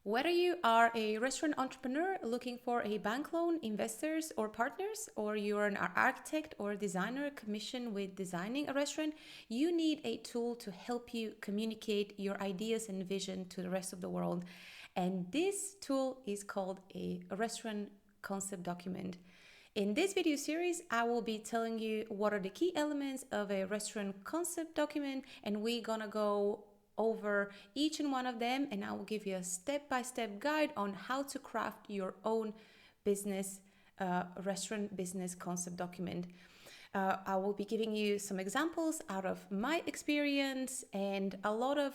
Whether you are a restaurant entrepreneur looking for a bank loan, investors, or partners, or you're an architect or designer commissioned with designing a restaurant, you need a tool to help you communicate your ideas and vision to the rest of the world. And this tool is called a restaurant concept document. In this video series, I will be telling you what are the key elements of a restaurant concept document, and we're gonna go over each and one of them, and I will give you a step-by-step guide on how to craft your own business restaurant business concept document. I will be giving you some examples out of my experience and a lot of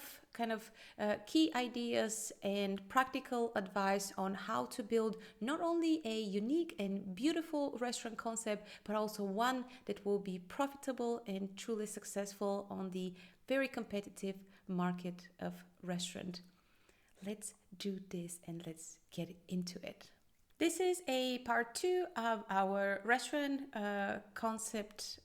key ideas and practical advice on how to build not only a unique and beautiful restaurant concept, but also one that will be profitable and truly successful on the very competitive market of restaurant. Let's do this and let's get into it. This is a part 2 of our restaurant concept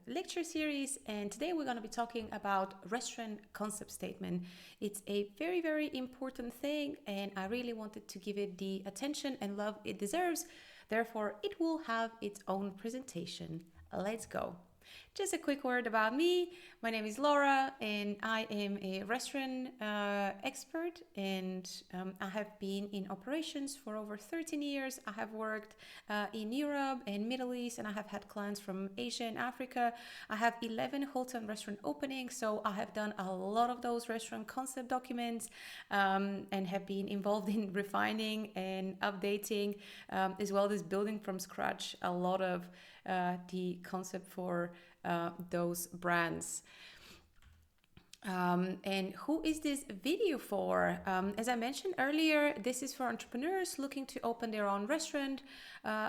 lecture series, and today we're going to be talking about restaurant concept statement. It's a very, very important thing, and I really wanted to give it the attention and love it deserves. Therefore, it will have its own presentation. Let's go. Just a quick word about me. My name is Laura, and I am a restaurant expert, and I have been in operations for over 13 years. I have worked in Europe and Middle East, and I have had clients from Asia and Africa. I have 11 hotel and restaurant openings, so I have done a lot of those restaurant concept documents and have been involved in refining and updating, as well as building from scratch a lot of the concept for those brands. And who is this video for? As I mentioned earlier, this is for entrepreneurs looking to open their own restaurant,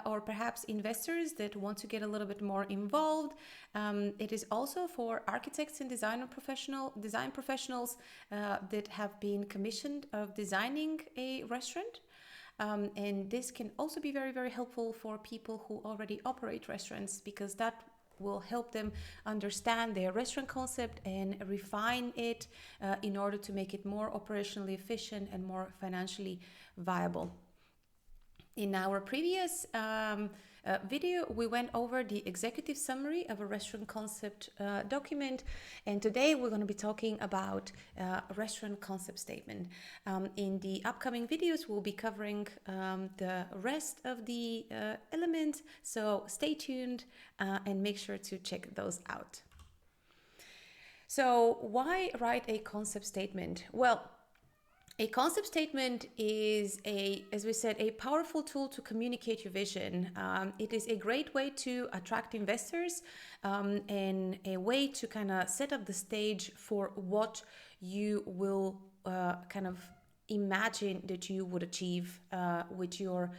or perhaps investors that want to get a little bit more involved. It is also for architects and design professionals that have been commissioned of designing a restaurant. And this can also be very, very helpful for people who already operate restaurants, because that will help them understand their restaurant concept and refine it in order to make it more operationally efficient and more financially viable. In our previous video, we went over the executive summary of a restaurant concept document, and today we're going to be talking about a restaurant concept statement. In the upcoming videos, we'll be covering the rest of the elements, so stay tuned and make sure to check those out. So why write a concept statement? Well, a concept statement is, as we said, a powerful tool to communicate your vision. It is a great way to attract investors and a way to kind of set up the stage for what you will imagine that you would achieve with your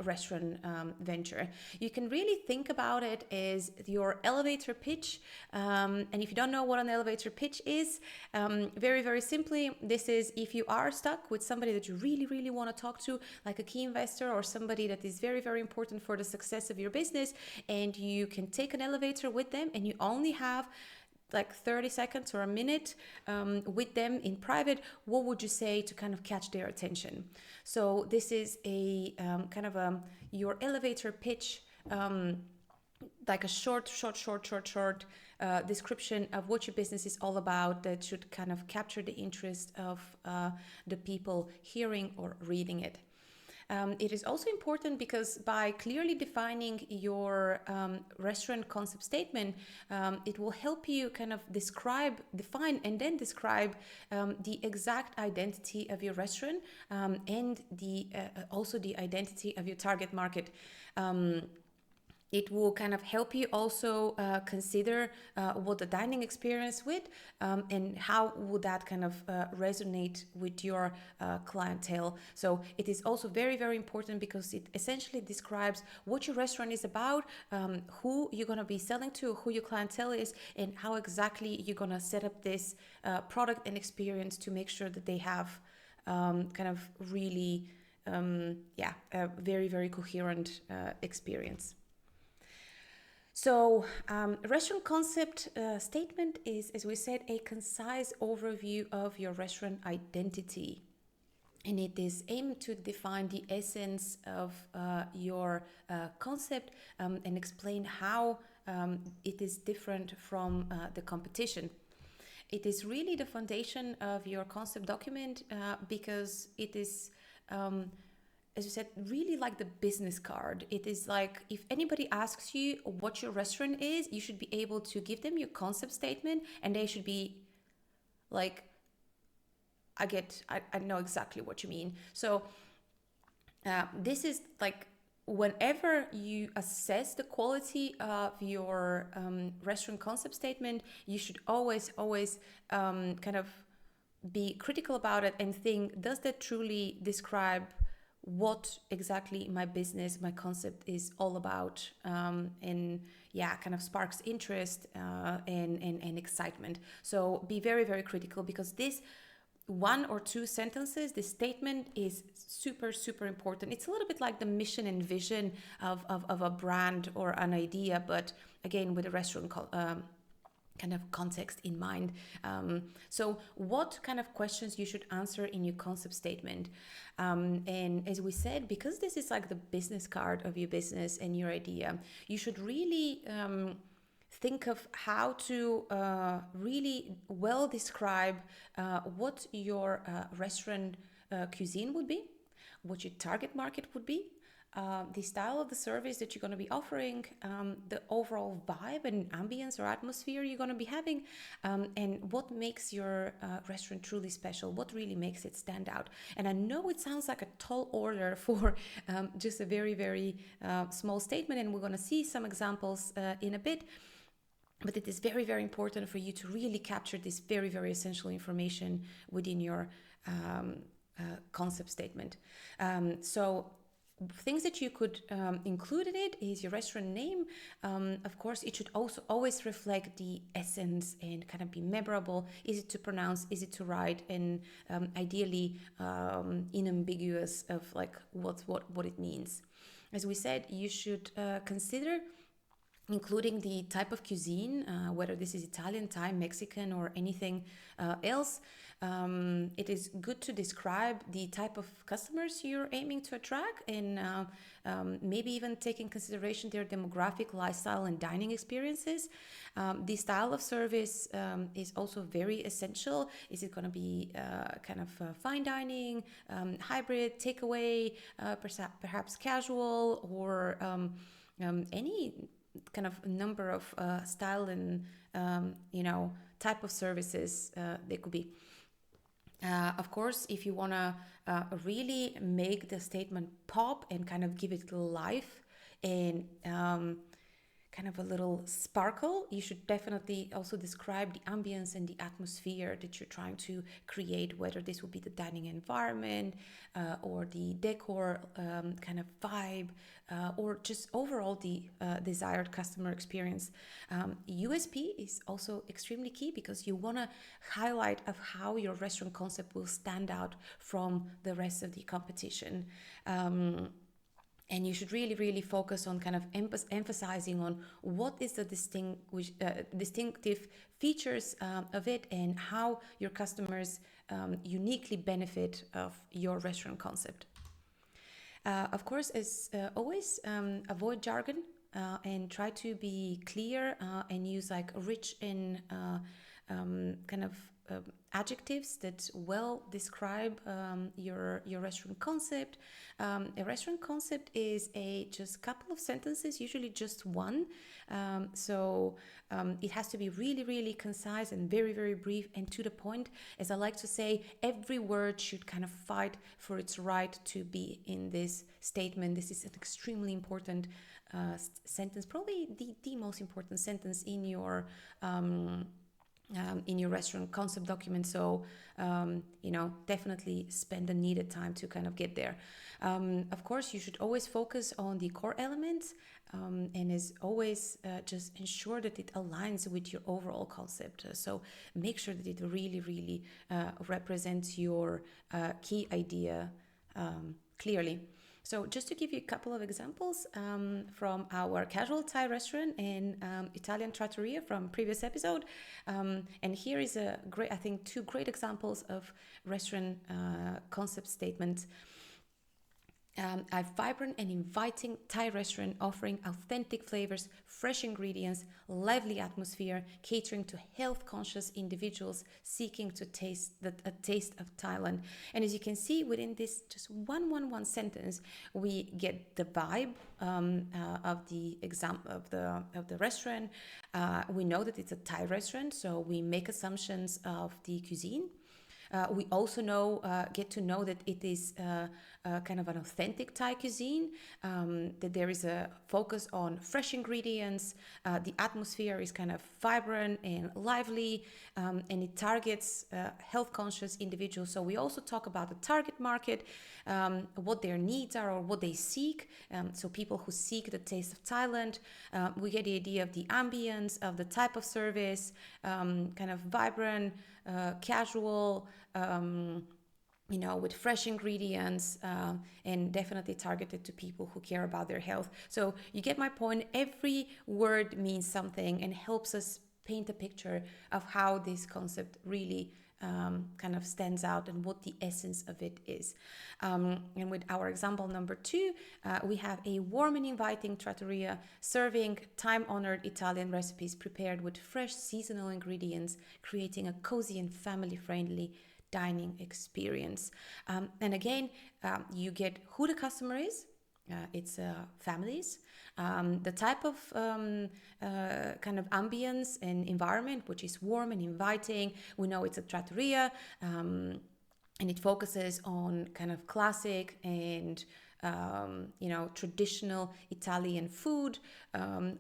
restaurant venture. You can really think about it as your elevator pitch. And if you don't know what an elevator pitch is, very, very simply, this is if you are stuck with somebody that you really, really want to talk to, like a key investor or somebody that is very, very important for the success of your business, and you can take an elevator with them and you only have like 30 seconds or a minute with them in private, what would you say to kind of catch their attention? So this is a your elevator pitch, like a short description of what your business is all about that should kind of capture the interest of the people hearing or reading it. It is also important because by clearly defining your restaurant concept statement, it will help you kind of define and then describe the exact identity of your restaurant and also the identity of your target market. It will kind of help you also consider what the dining experience with and how would that kind of resonate with your clientele. So it is also very, very important because it essentially describes what your restaurant is about, who you're going to be selling to, who your clientele is, and how exactly you're going to set up this product and experience to make sure that they have really a very, very coherent experience. So restaurant concept statement is, as we said, a concise overview of your restaurant identity. and it is aimed to define the essence of your concept, and explain how it is different from the competition. It is really the foundation of your concept document, because it is, as you said, really like the business card. It is like, if anybody asks you what your restaurant is, you should be able to give them your concept statement, and they should be like, I know exactly what you mean. So this is like, whenever you assess the quality of your restaurant concept statement, you should always kind of be critical about it and think, does that truly describe what exactly my business, my concept is all about? And yeah, kind of sparks interest and excitement. So be very, very critical, because this one or two sentences, this statement is super, super important. It's a little bit like the mission and vision of a brand or an idea, but again, with a restaurant kind of context in mind. So what kind of questions you should answer in your concept statement? And as we said, because this is like the business card of your business and your idea, you should really think of how to really well describe what your restaurant cuisine would be, what your target market would be, the style of the service that you're going to be offering, the overall vibe and ambience or atmosphere you're going to be having, and what makes your restaurant truly special, what really makes it stand out. And I know it sounds like a tall order for just a very, very small statement, and we're going to see some examples in a bit. But it is very, very important for you to really capture this very, very essential information within your concept statement. So things that you could include in it is your restaurant name. Of course, it should also always reflect the essence and kind of be memorable. Is it to pronounce? Is it to write? And ideally unambiguous of like what it means. As we said, you should consider including the type of cuisine, whether this is Italian, Thai, Mexican, or anything else. It is good to describe the type of customers you're aiming to attract, and maybe even take in consideration their demographic, lifestyle, and dining experiences. The style of service is also very essential. Is it going to be kind of fine dining, hybrid, takeaway, perhaps casual, or any kind of number of style and type of services they could be. Of course, if you want to really make the statement pop and kind of give it life and kind of a little sparkle, you should definitely also describe the ambience and the atmosphere that you're trying to create, whether this will be the dining environment or the decor kind of vibe, or just overall the desired customer experience. USP is also extremely key, because you want to highlight of how your restaurant concept will stand out from the rest of the competition. And you should really, really focus on kind of emphasizing on what is the distinctive features of it, and how your customers uniquely benefit of your restaurant concept. Of course, as always, avoid jargon and try to be clear and use like rich and kind of adjectives that well describe your restaurant concept. A restaurant concept is a just couple of sentences, usually just one. So it has to be really, really concise and very, very brief and to the point. As I like to say, every word should kind of fight for its right to be in this statement. This is an extremely important sentence, probably the most important sentence in your restaurant concept document. So definitely spend the needed time to kind of get there. Of course, you should always focus on the core elements, and as always, just ensure that it aligns with your overall concept. So make sure that it really, really represents your key idea clearly. So just to give you a couple of examples from our casual Thai restaurant and Italian trattoria from previous episode, and here is a great, I think, two great examples of restaurant concept statements. A vibrant and inviting Thai restaurant offering authentic flavors, fresh ingredients, lively atmosphere, catering to health-conscious individuals seeking to taste a taste of Thailand. And as you can see, within this just one sentence, we get the vibe of the of the restaurant. We know that it's a Thai restaurant, so we make assumptions of the cuisine. We also get to know that it is kind of an authentic Thai cuisine, that there is a focus on fresh ingredients, the atmosphere is kind of vibrant and lively, and it targets health-conscious individuals. So we also talk about the target market, what their needs are or what they seek. So people who seek the taste of Thailand, we get the idea of the ambience, of the type of service, kind of vibrant, casual, with fresh ingredients, and definitely targeted to people who care about their health. So you get my point. Every word means something and helps us paint a picture of how this concept really kind of stands out and what the essence of it is. And with our example number 2, we have a warm and inviting trattoria serving time-honored Italian recipes prepared with fresh seasonal ingredients, creating a cozy and family-friendly dining experience. And again, you get who the customer is. It's families, the type of kind of ambience and environment, which is warm and inviting. We know it's a trattoria, and it focuses on kind of classic and traditional Italian food,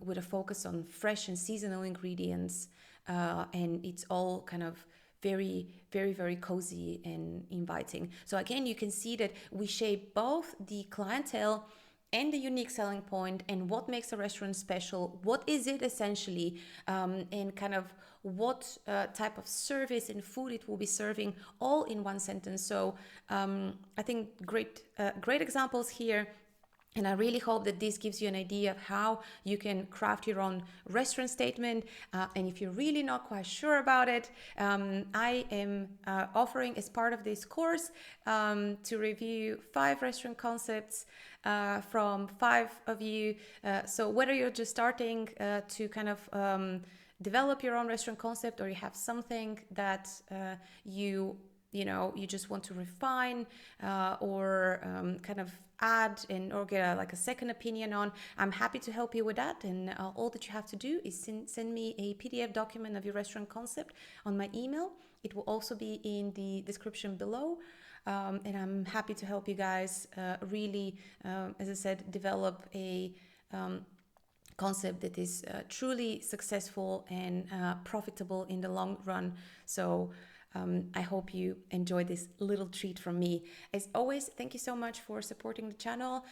with a focus on fresh and seasonal ingredients, and it's all kind of very, very, very cozy and inviting. So again, you can see that we shape both the clientele and the unique selling point and what makes a restaurant special, what is it essentially, and kind of what type of service and food it will be serving, all in one sentence. So I think great examples here. And I really hope that this gives you an idea of how you can craft your own restaurant statement. And if you're really not quite sure about it, I am offering, as part of this course, to review 5 restaurant concepts from 5 of you. So whether you're just starting to kind of develop your own restaurant concept, or you have something that you just want to refine, or kind of add or get a second opinion on, I'm happy to help you with that. And all that you have to do is send me a PDF document of your restaurant concept on my email. It will also be in the description below. And I'm happy to help you guys really, as I said, develop a concept that is truly successful and profitable in the long run. So I hope you enjoyed this little treat from me. As always, thank you so much for supporting the channel.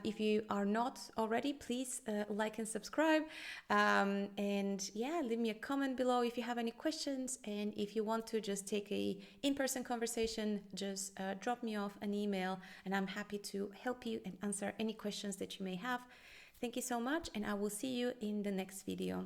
If you are not already, please like and subscribe. And yeah, leave me a comment below if you have any questions. And if you want to just take a in-person conversation, just drop me off an email, and I'm happy to help you and answer any questions that you may have. Thank you so much, and I will see you in the next video.